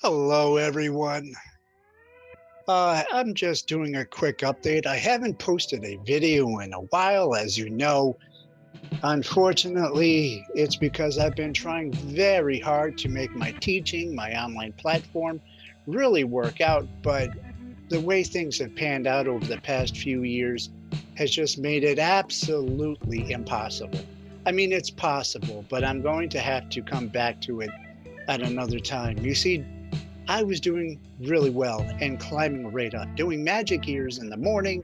Hello, everyone. I'm just doing a quick update. I haven't posted a video in a while, as you know. Unfortunately, it's because I've been trying very hard to make my teaching, my online platform, really work out. But the way things have panned out over the past few years has just made it absolutely impossible. I mean, it's possible, but I'm going to have to come back to it at another time. You see, I was doing really well and climbing right up, doing magic years in the morning,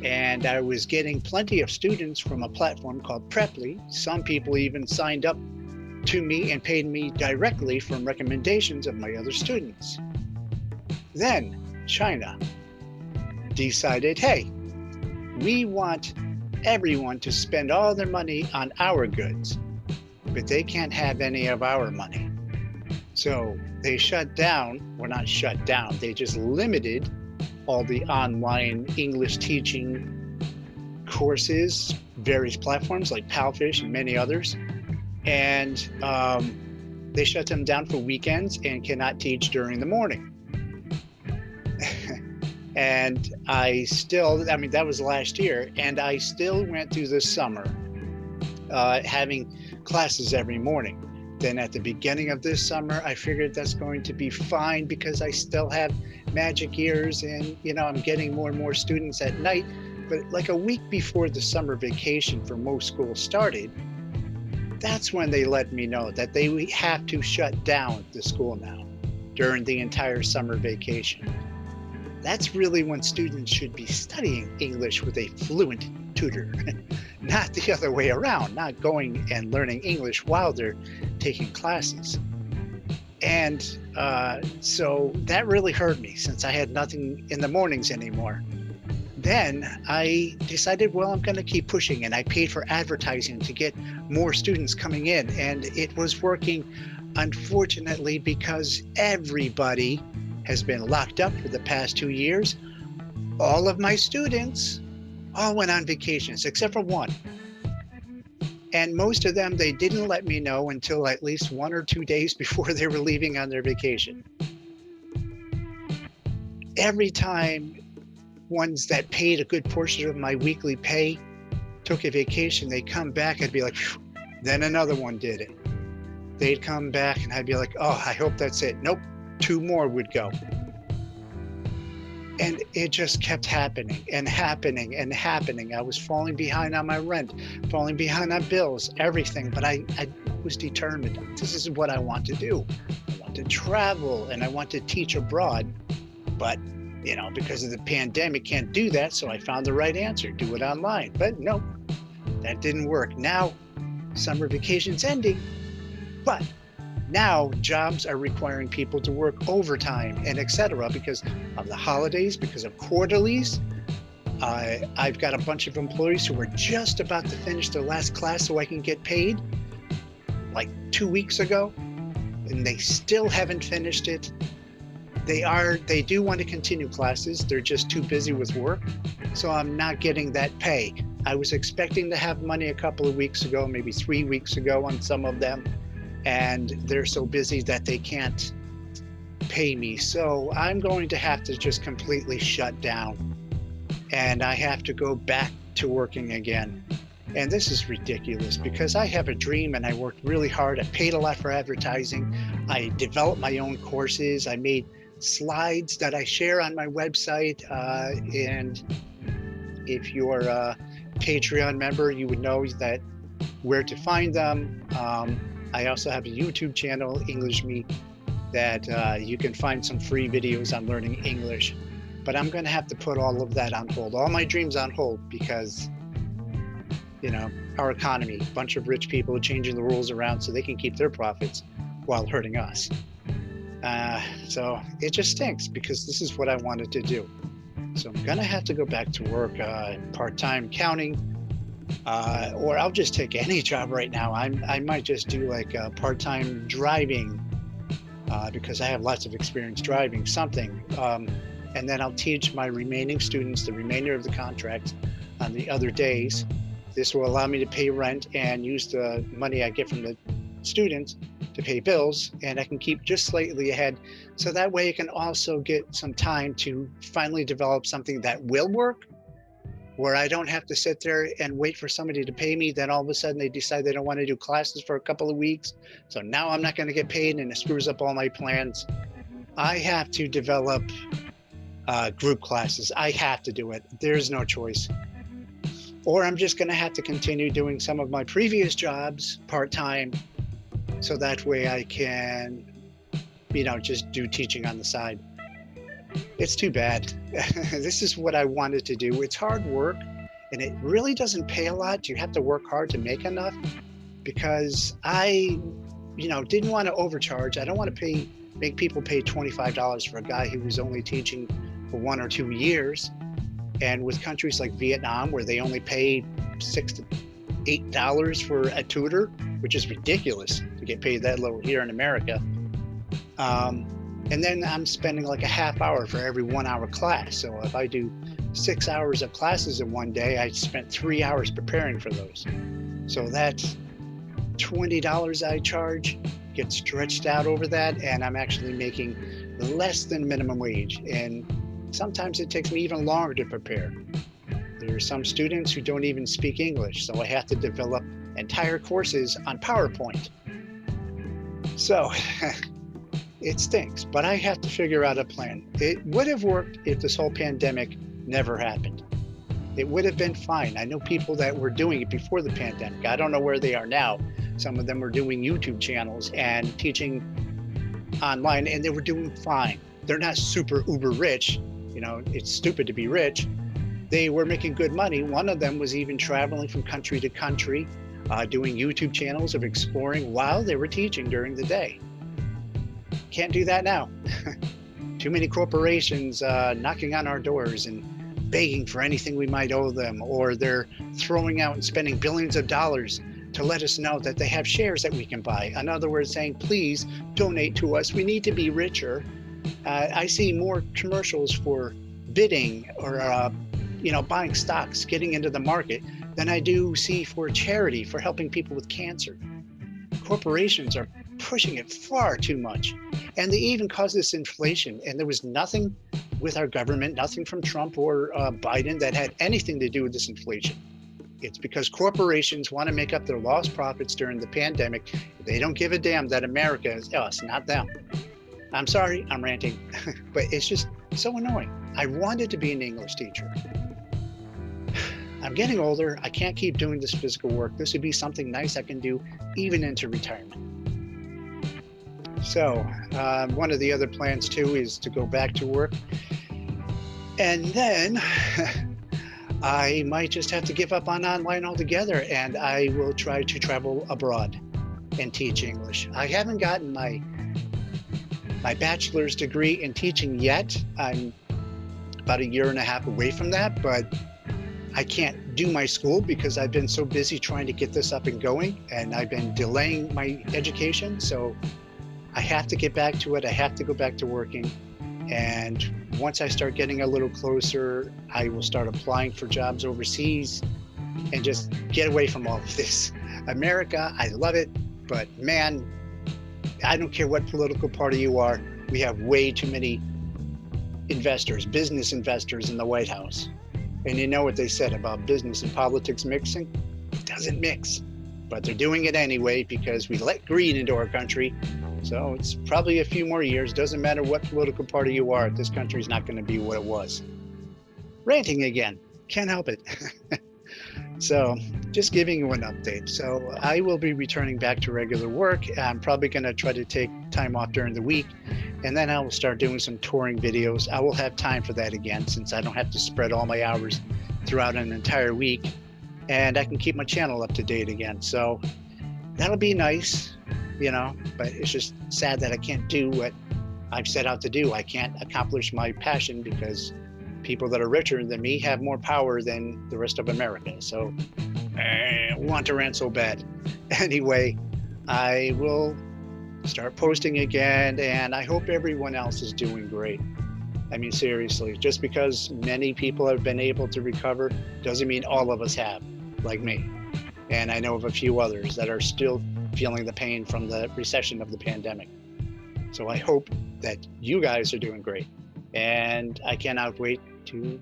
and I was getting plenty of students from a platform called Preply. Some people even signed up to me and paid me directly from recommendations of my other students. Then China decided, hey, we want everyone to spend all their money on our goods, but they can't have any of our money. So they shut down, well, not shut down, they just limited all the online English teaching courses, various platforms like Palfish and many others. And they shut them down for weekends and cannot teach during the morning. And I mean, that was last year, and I still went through the summer having classes every morning. Then at the beginning of this summer, I figured that's going to be fine because I still have magic years and, I'm getting more and more students at night. But like a week before the summer vacation for most schools started, that's when they let me know that they have to shut down the school now during the entire summer vacation. That's really when students should be studying English with a fluent tutor, not the other way around, not going and learning English while they're taking classes. And so that really hurt me since I had nothing in the mornings anymore. Then I decided, well, I'm going to keep pushing, and I paid for advertising to get more students coming in, and it was working, unfortunately, because everybody has been locked up for the past 2 years. All of my students all went on vacations except for one. And most of them, they didn't let me know until at least 1 or 2 days before they were leaving on their vacation. Every time ones that paid a good portion of my weekly pay took a vacation, they'd come back, I'd be like, phew. Then another one did it. They'd come back and I'd be like, oh, I hope that's it. Nope, two more would go. And it just kept happening and happening and happening. I was falling behind on my rent, falling behind on bills, everything. But I was determined. This is what I want to do. I want to travel and I want to teach abroad. But, because of the pandemic, can't do that. So I found the right answer, do it online. But no, that didn't work. Now, summer vacation's ending. But now jobs are requiring people to work overtime and etc. because of the holidays, because of quarterlies. I've got a bunch of employees who are just about to finish their last class so I can get paid, like 2 weeks ago, and they still haven't finished it. They do want to continue classes. They're just too busy with work. So I'm not getting that pay. I was expecting to have money a couple of weeks ago, maybe 3 weeks ago on some of them. And they're so busy that they can't pay me. So I'm going to have to just completely shut down. And I have to go back to working again. And this is ridiculous because I have a dream and I worked really hard. I paid a lot for advertising. I developed my own courses. I made slides that I share on my website. And if you're a Patreon member, you would know that where to find them. I also have a YouTube channel, English Me, that you can find some free videos on learning English. But I'm going to have to put all of that on hold, all my dreams on hold, because, our economy, a bunch of rich people are changing the rules around so they can keep their profits while hurting us. So it just stinks because this is what I wanted to do. So I'm going to have to go back to work part-time counting. Or I'll just take any job right now. I might just do like part-time driving because I have lots of experience driving something. And then I'll teach my remaining students the remainder of the contract on the other days. This will allow me to pay rent and use the money I get from the students to pay bills, and I can keep just slightly ahead. So that way I can also get some time to finally develop something that will work, where I don't have to sit there and wait for somebody to pay me. Then all of a sudden they decide they don't want to do classes for a couple of weeks. So now I'm not going to get paid and it screws up all my plans. I have to develop group classes. I have to do it. There's no choice. Or I'm just going to have to continue doing some of my previous jobs part-time, so that way I can, just do teaching on the side. It's too bad. This is what I wanted to do. It's hard work, and it really doesn't pay a lot. You have to work hard to make enough, because I, didn't want to overcharge. I don't want to make people pay $25 for a guy who was only teaching for 1 or 2 years. And with countries like Vietnam, where they only pay $6 to $8 for a tutor, which is ridiculous to get paid that low here in America. And then I'm spending like a half hour for every 1 hour class. So if I do 6 hours of classes in one day, I spent 3 hours preparing for those. So that's $20 I charge gets stretched out over that, and I'm actually making less than minimum wage. And sometimes it takes me even longer to prepare. There are some students who don't even speak English, so I have to develop entire courses on PowerPoint. So it stinks, but I have to figure out a plan. It would have worked if this whole pandemic never happened. It would have been fine. I know people that were doing it before the pandemic. I don't know where they are now. Some of them were doing YouTube channels and teaching online, and they were doing fine. They're not super uber rich. It's stupid to be rich. They were making good money. One of them was even traveling from country to country, doing YouTube channels of exploring while they were teaching during the day. Can't do that now. Too many corporations knocking on our doors and begging for anything we might owe them, or they're throwing out and spending billions of dollars to let us know that they have shares that we can buy. In other words, saying, please donate to us. We need to be richer. I see more commercials for bidding or, buying stocks, getting into the market, than I do see for charity, for helping people with cancer. Corporations are pushing it far too much. And they even caused this inflation. And there was nothing with our government, nothing from Trump or Biden that had anything to do with this inflation. It's because corporations want to make up their lost profits during the pandemic. They don't give a damn that America is us, not them. I'm sorry, I'm ranting, but it's just so annoying. I wanted to be an English teacher. I'm getting older. I can't keep doing this physical work. This would be something nice I can do even into retirement. So one of the other plans too is to go back to work. And then I might just have to give up on online altogether, and I will try to travel abroad and teach English. I haven't gotten my bachelor's degree in teaching yet. I'm about 1.5 years away from that, but I can't do my school because I've been so busy trying to get this up and going, and I've been delaying my education. So I have to get back to it. I have to go back to working. And once I start getting a little closer, I will start applying for jobs overseas and just get away from all of this. America, I love it, but man, I don't care what political party you are. We have way too many investors, business investors in the White House. And you know what they said about business and politics mixing? It doesn't mix, but they're doing it anyway because we let greed into our country. So it's probably a few more years. Doesn't matter what political party you are, this country's not going to be what it was. Ranting again, can't help it. So just giving you an update. So I will be returning back to regular work. I'm probably going to try to take time off during the week, and then I will start doing some touring videos. I will have time for that again, since I don't have to spread all my hours throughout an entire week, and I can keep my channel up to date again. So that'll be nice, but it's just sad that I can't do what I've set out to do. I can't accomplish my passion because people that are richer than me have more power than the rest of America. So I want to rant so bad. Anyway, I will start posting again, and I hope everyone else is doing great. I mean, seriously, just because many people have been able to recover doesn't mean all of us have, like me. And I know of a few others that are still feeling the pain from the recession of the pandemic. So I hope that you guys are doing great. And I cannot wait to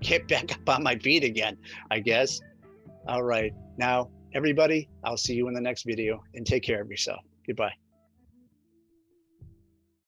get back up on my feet again, I guess. All right. Now, everybody, I'll see you in the next video, and take care of yourself. Goodbye.